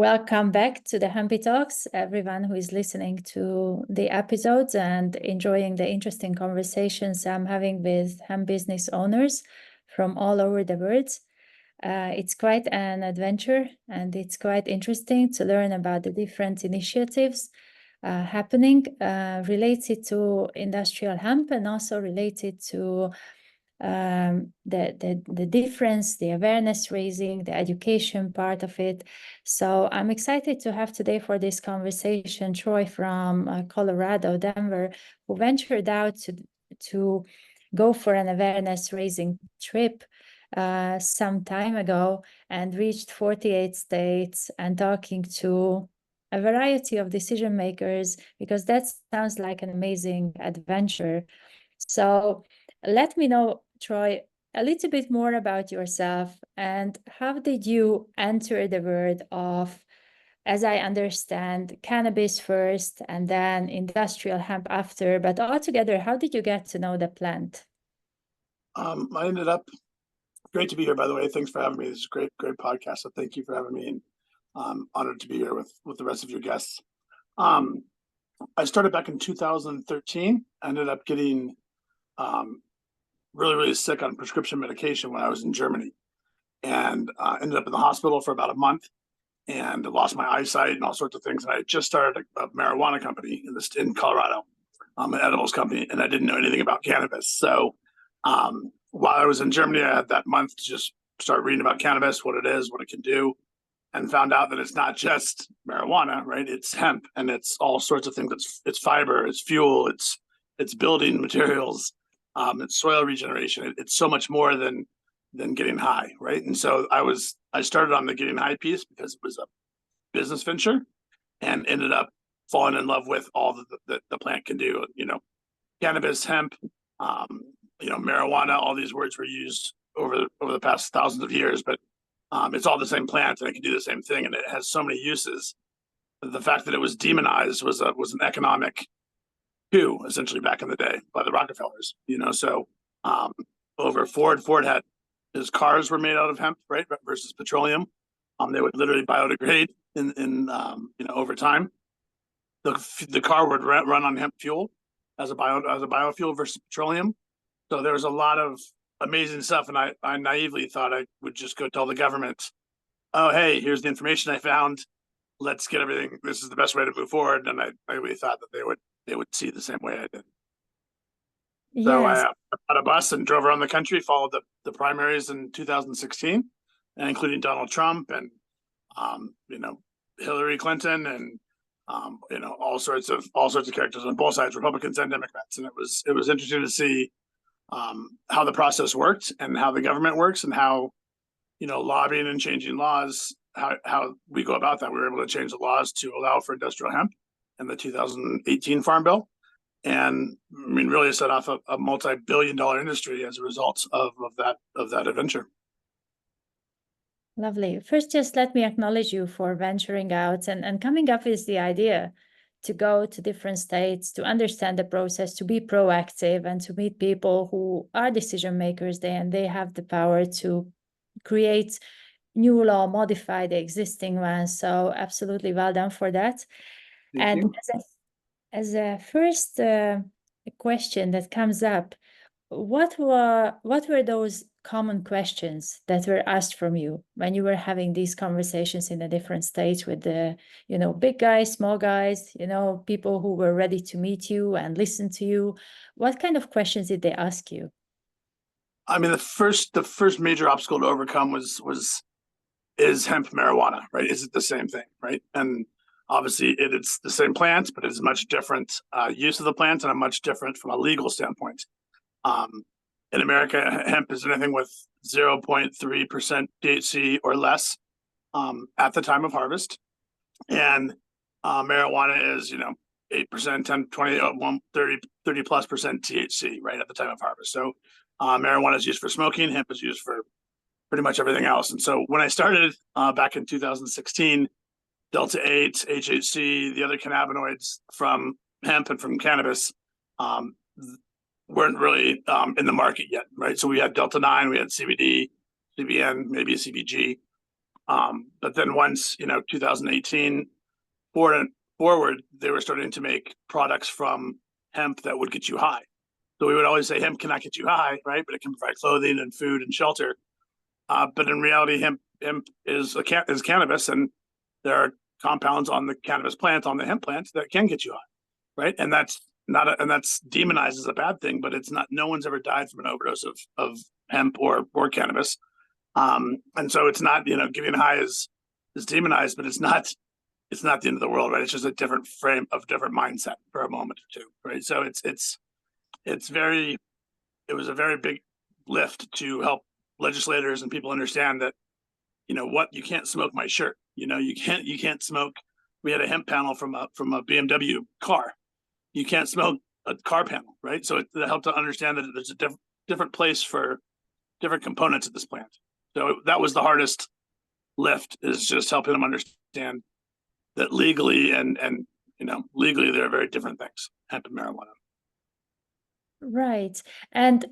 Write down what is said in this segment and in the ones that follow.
Welcome back to the Hempy Talks, everyone who is listening to the episodes and enjoying the interesting conversations I'm having with hemp business owners from all over the world. It's quite an adventure, and it's quite interesting to learn about the different initiatives happening related to industrial hemp and also related to the difference, the awareness raising, the education part of it. So I'm excited to have today for this conversation Troy from Colorado, Denver, who ventured out to go for an awareness raising trip some time ago and reached 48 states and talking to a variety of decision makers, because that sounds like an amazing adventure. So let me know, Troy, a little bit more about yourself and how did you enter the world of, as I understand, cannabis first and then industrial hemp after, but altogether, how did you get to know the plant? I ended up, great to be here, by the way. Thanks for having me. This is a great podcast. So thank you for having me, and I'm honored to be here with the rest of your guests. I started back in 2013. I ended up getting really sick on prescription medication when I was in Germany, and ended up in the hospital for about a month and lost my eyesight and all sorts of things. And I just started a marijuana company in Colorado, an edibles company, and I didn't know anything about cannabis. So while I was in Germany, I had that month to just start reading about cannabis, what it is, what it can do, and found out that it's not just marijuana, right? It's hemp, and it's all sorts of things. It's fiber, it's fuel, it's building materials, it's soil regeneration. It's so much more than getting high, right? And so I started on the getting high piece because it was a business venture, and ended up falling in love with all the plant can do. Cannabis, hemp, marijuana. All these words were used over the past thousands of years, but it's all the same plant, and it can do the same thing, and it has so many uses. The fact that it was demonized was an economic coup, essentially, back in the day by the Rockefellers. So over Ford had, his cars were made out of hemp, right, versus petroleum. They would literally biodegrade in over time. The car would run on hemp fuel as a biofuel versus petroleum. So there was a lot of amazing stuff, and I naively thought I would just go tell the government, "Oh, hey, here's the information I found. Let's get everything. This is the best way to move forward." And I really thought that they would see the same way I did. Yes. So I got a bus and drove around the country, followed the primaries in 2016, and including Donald Trump and Hillary Clinton and all sorts of characters on both sides, Republicans and Democrats. And it was interesting to see how the process worked and how the government works, and how lobbying and changing laws, how we go about that. We were able to change the laws to allow for industrial hemp in the 2018 Farm Bill. And I mean, really set off a multi-billion-dollar industry as a result of that adventure. Lovely. First, just let me acknowledge you for venturing out and coming up with the idea to go to different states, to understand the process, to be proactive, and to meet people who are decision makers there, and they have the power to create new law, modify the existing one. So absolutely well done for that. Thank you. As a first question that comes up, what were those common questions that were asked from you when you were having these conversations in the different states with the big guys, small guys, people who were ready to meet you and listen to you? What kind of questions did they ask you? I mean, the first major obstacle to overcome is hemp marijuana, right? Is it the same thing, right? And obviously it's the same plant, but it's much different use of the plant, and a much different from a legal standpoint. In America, hemp is anything with 0.3% THC or less at the time of harvest. And marijuana is, 8%, 10, 20, 30 plus percent THC, right, at the time of harvest. So marijuana is used for smoking, hemp is used for pretty much everything else. And so when I started back in 2016, Delta 8, HHC, the other cannabinoids from hemp and from cannabis weren't really in the market yet, right? So we had Delta 9, we had CBD, CBN, maybe CBG. But then once, 2018 forward, they were starting to make products from hemp that would get you high. So we would always say hemp cannot get you high, right? But it can provide clothing and food and shelter. But in reality, hemp is cannabis, and there are compounds on the cannabis plant, on the hemp plant, that can get you high, right? And that's demonized as a bad thing, but it's not. No one's ever died from an overdose of hemp or cannabis. And so it's not, getting high is demonized, but it's not the end of the world, right? It's just a different frame of different mindset for a moment or two, right? So it was a very big lift to help legislators and people understand that, what, you can't smoke my shirt, you can't smoke. We had a hemp panel from a BMW car. You can't smoke a car panel, right? So it helped to understand that there's a different place for different components of this plant. So that was the hardest lift, is just helping them understand that legally and legally they're very different things, hemp and marijuana. Right. And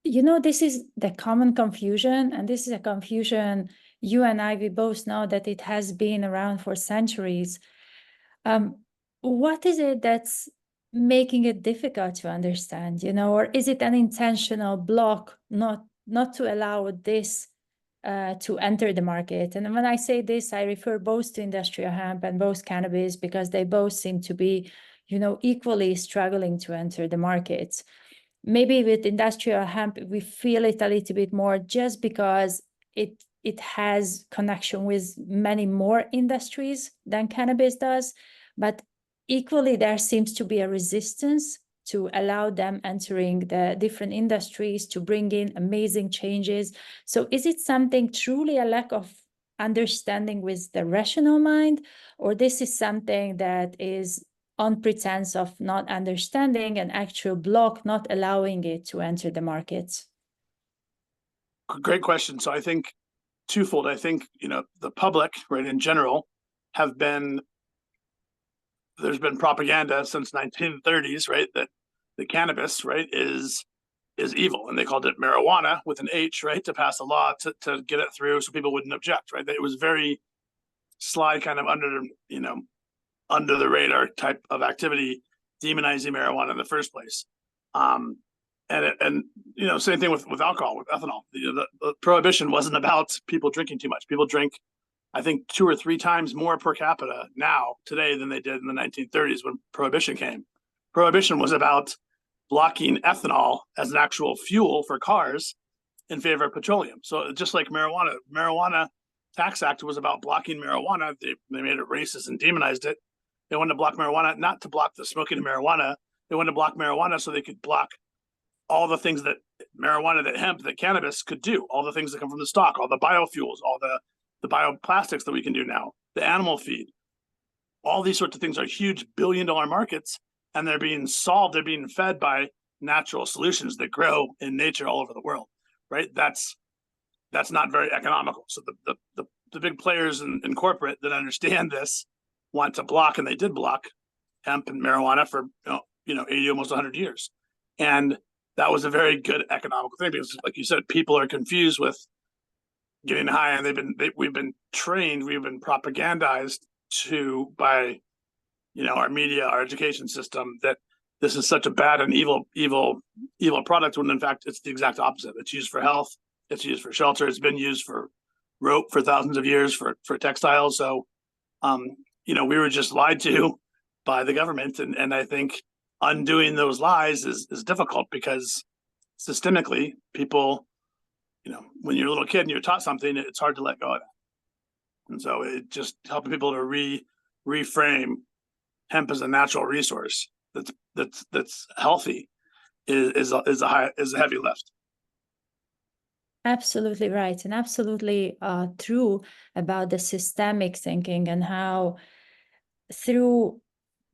this is the common confusion, and this is a confusion you and I, we both know that it has been around for centuries. What is it that's making it difficult to understand, or is it an intentional block not to allow this to enter the market? And when I say this, I refer both to industrial hemp and both cannabis, because they both seem to be, equally struggling to enter the markets. Maybe with industrial hemp, we feel it a little bit more just because it has connection with many more industries than cannabis does. But equally, there seems to be a resistance to allow them entering the different industries to bring in amazing changes. So is it something truly a lack of understanding with the rational mind, or this is something that is on pretense of not understanding, an actual block not allowing it to enter the markets? Great question. So I think twofold. I think, the public, right, in general, there's been propaganda since 1930s, right, that the cannabis, right, is evil, and they called it marijuana with an H, right, to pass a law to get it through so people wouldn't object, right? It was very sly, kind of under the radar type of activity, demonizing marijuana in the first place. And same thing with alcohol, with ethanol. The prohibition wasn't about people drinking too much. People drink, I think, 2 or 3 times more per capita today than they did in the 1930s when prohibition came. Prohibition was about blocking ethanol as an actual fuel for cars in favor of petroleum. So just like marijuana tax act was about blocking marijuana. They made it racist and demonized it. They wanted to block marijuana, not to block the smoking of marijuana. They wanted to block marijuana so they could block all the things that marijuana, that hemp, that cannabis could do, all the things that come from the stock, all the biofuels, all the bioplastics that we can do now, the animal feed. All these sorts of things are huge billion-dollar markets, and they're being fed by natural solutions that grow in nature all over the world, right? That's not very economical. So the big players in corporate that understand this want to block, and they did block hemp and marijuana for 80, almost 100 years. And that was a very good economical thing, because, like you said, people are confused with getting high, and we've been trained, we've been propagandized by our media, our education system, that this is such a bad and evil product, when in fact it's the exact opposite. It's used for health, it's used for shelter, it's been used for rope for thousands of years, for textiles. So we were just lied to by the government, and I think undoing those lies is difficult, because systemically people, when you're a little kid and you're taught something, it's hard to let go of that. And so it just helping people to reframe hemp as a natural resource that's healthy is a heavy lift. Absolutely right, and absolutely true about the systemic thinking, and how through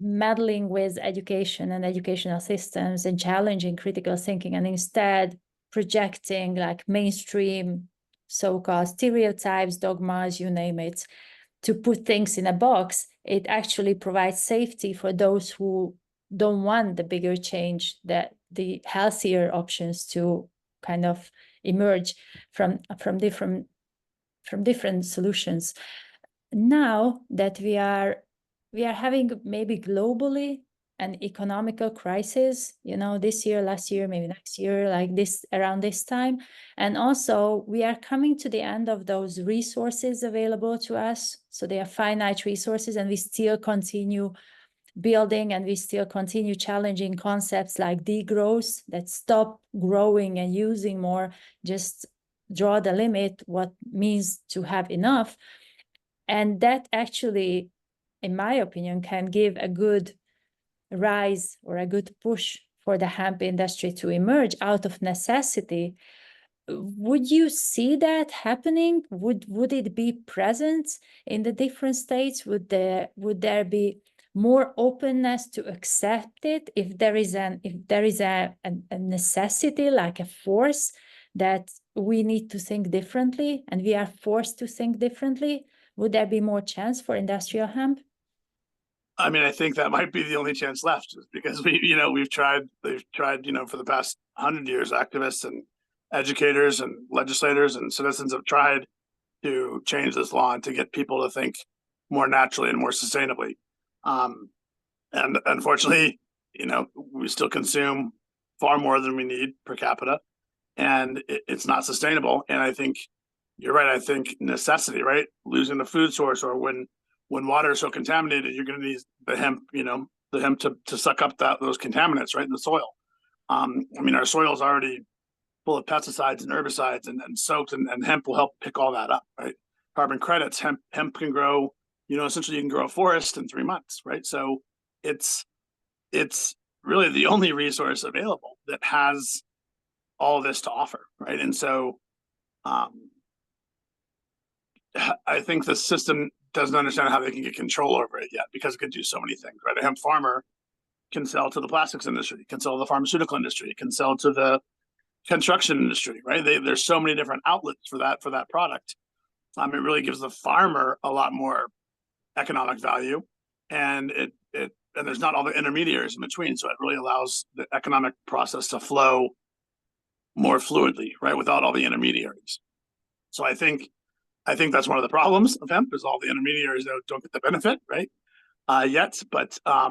meddling with education and educational systems and challenging critical thinking, and instead projecting like mainstream so-called stereotypes, dogmas, you name it, to put things in a box, it actually provides safety for those who don't want the bigger change, that the healthier options to kind of emerge from different solutions. Now that we are having maybe globally an economical crisis, this year, last year, maybe next year, like this, around this time. And also we are coming to the end of those resources available to us. So they are finite resources, and we still continue building, and we still continue challenging concepts like degrowth, that stop growing and using more, just draw the limit, what means to have enough. And that actually, in my opinion, can give a good rise or a good push for the hemp industry to emerge out of necessity. Would you see that happening? Would it be present in the different states? Would there be more openness to accept it if there is a necessity, like a force that we need to think differently and we are forced to think differently? Would there be more chance for industrial hemp? I mean, I think that might be the only chance left, because they've tried, for the past 100 years, activists and educators and legislators and citizens have tried to change this law and to get people to think more naturally and more sustainably. And unfortunately, we still consume far more than we need per capita, and it's not sustainable. And I think you're right. I think necessity, right? Losing the food source, or when water is so contaminated, you're going to need the hemp, to suck up those contaminants, right, in the soil. I mean, our soil is already full of pesticides and herbicides and soaks, and hemp will help pick all that up, right? Carbon credits, hemp can grow, essentially you can grow a forest in 3 months, right? So it's really the only resource available that has all this to offer, right? And so I think the system doesn't understand how they can get control over it yet, because it can do so many things, right? A hemp farmer can sell to the plastics industry, can sell to the pharmaceutical industry, can sell to the construction industry, right? There's so many different outlets for that product. It really gives the farmer a lot more economic value, and and there's not all the intermediaries in between. So it really allows the economic process to flow more fluidly, right, without all the intermediaries. So I think that's one of the problems of hemp, is all the intermediaries that don't get the benefit, right, yet. But I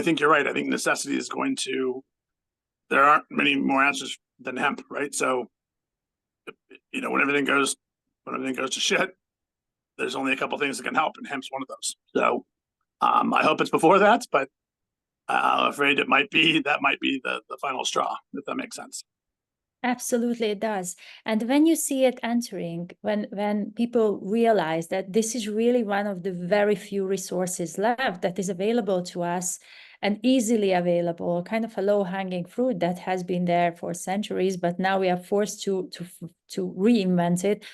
think you're right. I think necessity is going to. There aren't many more answers than hemp, right? So, when everything goes to shit, there's only a couple things that can help, and hemp's one of those. So, I hope it's before that, but I'm afraid that might be the final straw, if that makes sense. Absolutely, it does. And when you see it entering, when people realize that this is really one of the very few resources left that is available to us, and easily available, kind of a low-hanging fruit that has been there for centuries, but now we are forced to reinvent it.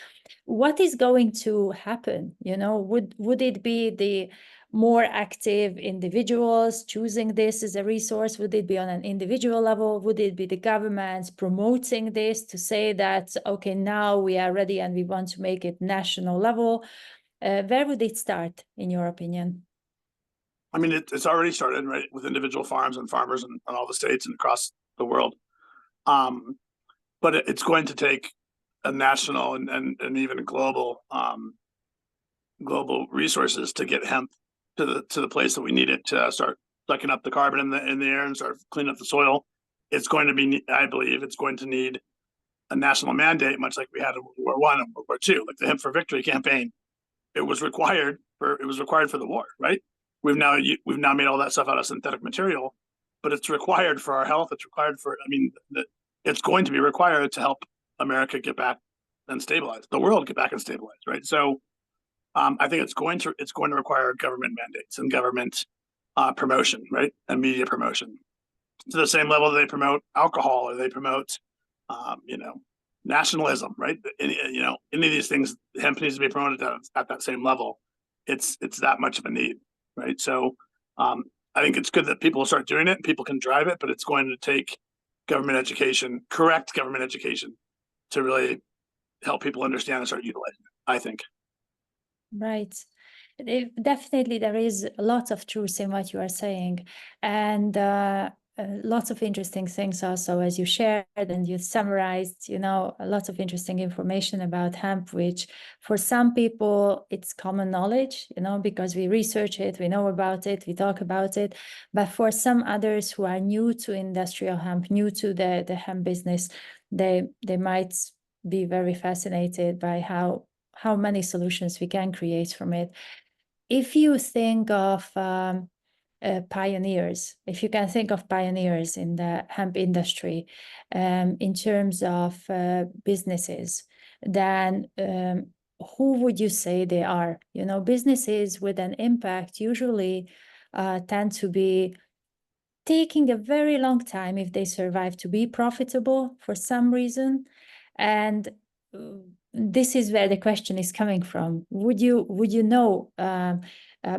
What is going to happen? Would it be the more active individuals choosing this as a resource? Would it be on an individual level? Would it be the governments promoting this to say that, okay, now we are ready and we want to make it national level? Where would it start, in your opinion? I mean, it's already started, right, with individual farms and farmers in all the states and across the world. But it's going to take a national and even global resources to get hemp to the place that we need it to start sucking up the carbon in the air and start cleaning up the soil. It's going to be, I believe, it's going to need a national mandate, much like we had in World War I and World War II, like the Hemp for Victory campaign. It was required for the war, right? We've now made all that stuff out of synthetic material, but it's required for our health. It's required for, it's going to be required to help America get back and stabilize, the world get back and stabilize, right? So I think it's going to require government mandates and government promotion, right, and media promotion to the same level that they promote alcohol, or they promote, nationalism, right? Any of these things, hemp needs to be promoted at that same level. It's that much of a need, right? So I think it's good that people start doing it and people can drive it, but it's going to take correct government education, to really help people understand and start utilizing it, I think. Right. Definitely, there is a lot of truth in what you are saying. And lots of interesting things also, as you shared and you summarized, lots of interesting information about hemp, which for some people it's common knowledge, because we research it, we know about it, we talk about it. But for some others who are new to industrial hemp, new to the hemp business, they might be very fascinated by how many solutions we can create from it. If you think of pioneers, if you can think of pioneers in the hemp industry in terms of businesses, then who would you say they are? Businesses with an impact usually tend to be taking a very long time, if they survive, to be profitable for some reason. And this is where the question is coming from. Would you know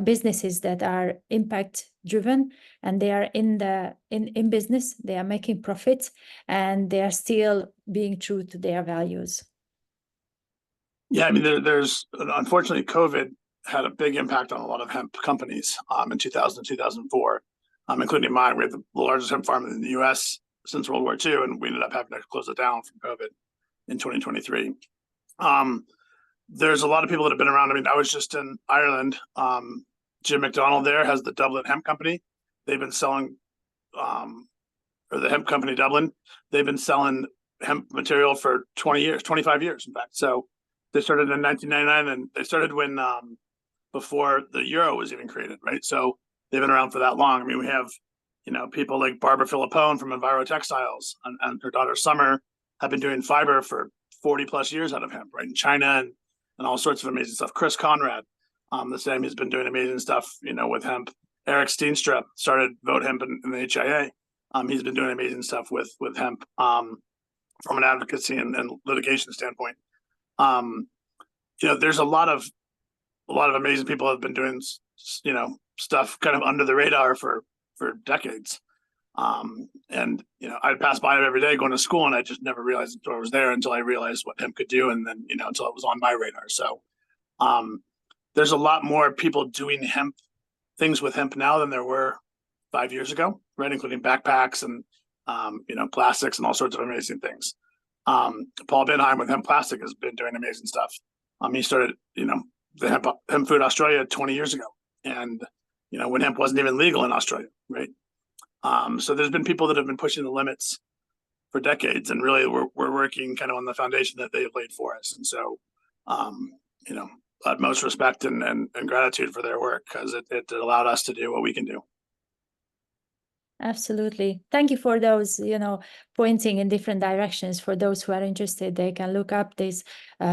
businesses that are impact driven, and they are in business, they are making profits, and they are still being true to their values? Yeah, I mean, there's unfortunately COVID had a big impact on a lot of hemp companies in 2000, 2004, including mine. We had the largest hemp farm in the U.S. since World War II, and we ended up having to close it down from COVID in 2023. There's a lot of people that have been around. I mean, I was just in Ireland. Jim McDonald there has the Dublin Hemp Company. They've been selling, or the Hemp Company Dublin, they've been selling hemp material for 20 years, 25 years, in fact. So they started in 1999, and they started when before the euro was even created, right? So they've been around for that long. I mean, we have, people like Barbara Filippone from Enviro Textiles, and her daughter Summer have been doing fiber for 40 plus years out of hemp, right? In China and all sorts of amazing stuff. Chris Conrad, the same, he's been doing amazing stuff, with hemp. Eric Steenstra started Vote Hemp in the HIA. He's been doing amazing stuff with hemp from an advocacy and litigation standpoint. There's a lot of amazing people have been doing, stuff kind of under the radar for decades. I'd pass by it every day going to school, and I just never realized it was there until I realized what hemp could do, and then until it was on my radar. So there's a lot more people doing hemp things with hemp now than there were 5 years ago, right? Including backpacks and plastics and all sorts of amazing things. Paul Binheim with Hemp Plastic has been doing amazing stuff. He started the hemp food Australia 20 years ago, and when hemp wasn't even legal in Australia, right? So there's been people that have been pushing the limits for decades, and really we're working kind of on the foundation that they've laid for us. And so, utmost respect and gratitude for their work, because it allowed us to do what we can do. Absolutely. Thank you for those, pointing in different directions. For those who are interested, they can look up these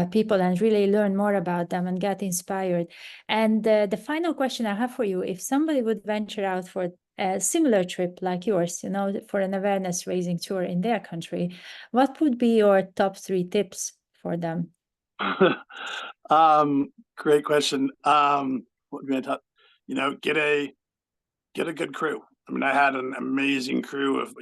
people and really learn more about them and get inspired. And the final question I have for you, if somebody would venture out for a similar trip like yours, for an awareness raising tour in their country, what would be your top 3 tips for them? Great question. What would be top? Get a good crew. I mean, I had an amazing crew of,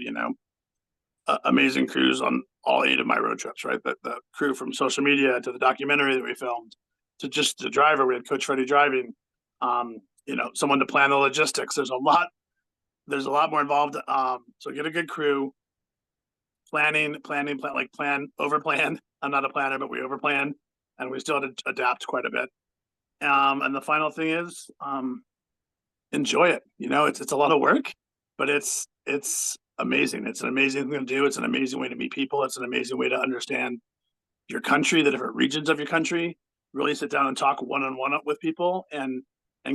amazing crews on all 8 of my road trips, right? The crew from social media to the documentary that we filmed to just the driver. We had Coach Freddie driving, someone to plan the logistics. There's a lot more involved. So get a good crew, plan, over plan. I'm not a planner, but we over plan, and we still had to adapt quite a bit. And the final thing is, enjoy it. It's a lot of work, but it's amazing. It's an amazing thing to do. It's an amazing way to meet people. It's an amazing way to understand your country, the different regions of your country, really sit down and talk one-on-one with people and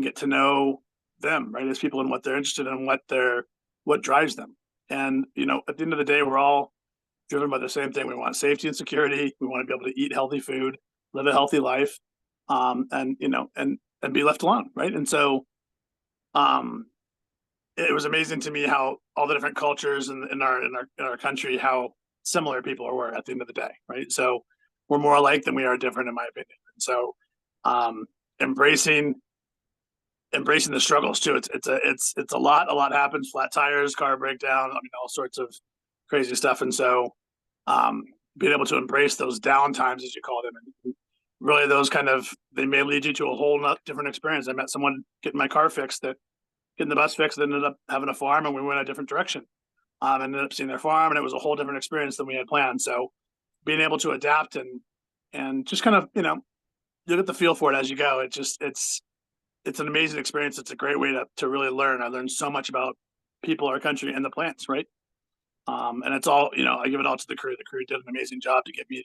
get to know them, right? As people and what they're interested in, what drives them. And, at the end of the day, we're all driven by the same thing. We want safety and security. We want to be able to eat healthy food, live a healthy life, and be left alone, right? And so, it was amazing to me how all the different cultures in our country, how similar people were at the end of the day, right? So we're more alike than we are different, in my opinion. And so, embracing the struggles too. It's a lot. A lot happens. Flat tires, car breakdown. I mean, all sorts of crazy stuff. And so, being able to embrace those down times, as you call them, and really those they may lead you to a whole different experience. I met someone getting my car fixed, getting the bus fixed, that ended up having a farm, and we went a different direction. ended up seeing their farm, and it was a whole different experience than we had planned. So being able to adapt and just kind of, you know, you get the feel for it as you go. It's an amazing experience. It's a great way to really learn. I learned so much about people, our country, and the plants, right? And it's all, you know, I give it all to the crew. The crew did an amazing job to give me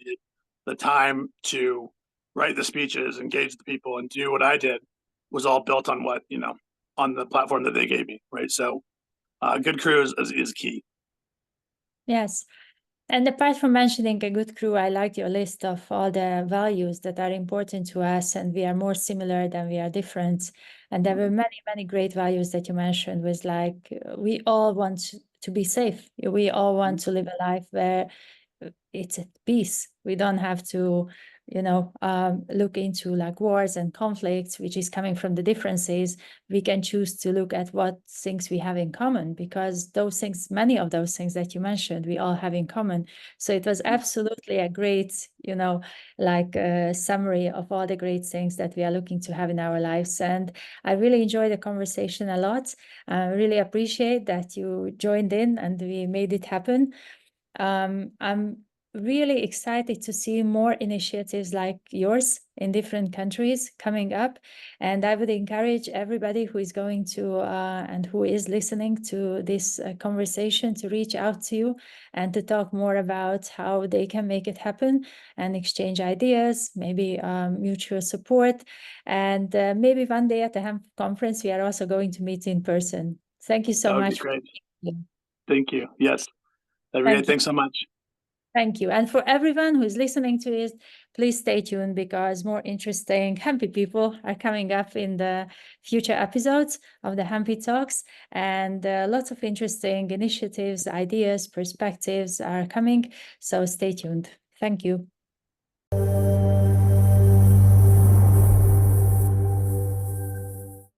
the time to write the speeches, engage the people, and do what I did was all built on what, you know, on the platform that they gave me, right? So good crew is key. Yes. And apart from mentioning a good crew, I liked your list of all the values that are important to us, and we are more similar than we are different. And there were many, many great values that you mentioned, was like we all want to be safe. We all want to live a life where it's at peace. We don't have to, you know, look into like wars and conflicts, which is coming from the differences. We can choose to look at what things we have in common, because those things, many of those things that you mentioned, we all have in common. So it was absolutely a great, you know, like a summary of all the great things that we are looking to have in our lives. And I really enjoyed the conversation a lot. I really appreciate that you joined in and we made it happen. I'm really excited to see more initiatives like yours in different countries coming up. And I would encourage everybody who is going to and who is listening to this conversation to reach out to you and to talk more about how they can make it happen and exchange ideas, maybe mutual support. And maybe one day at the Hemp conference, we are also going to meet in person. Thank you so That would be much. great. Thank you. Yes. That'd be great. Thank you. Thanks so much. Thank you. And for everyone who's listening to it, please stay tuned, because more interesting Hempy people are coming up in the future episodes of the Hempy Talks. And lots of interesting initiatives, ideas, perspectives are coming. So stay tuned. Thank you.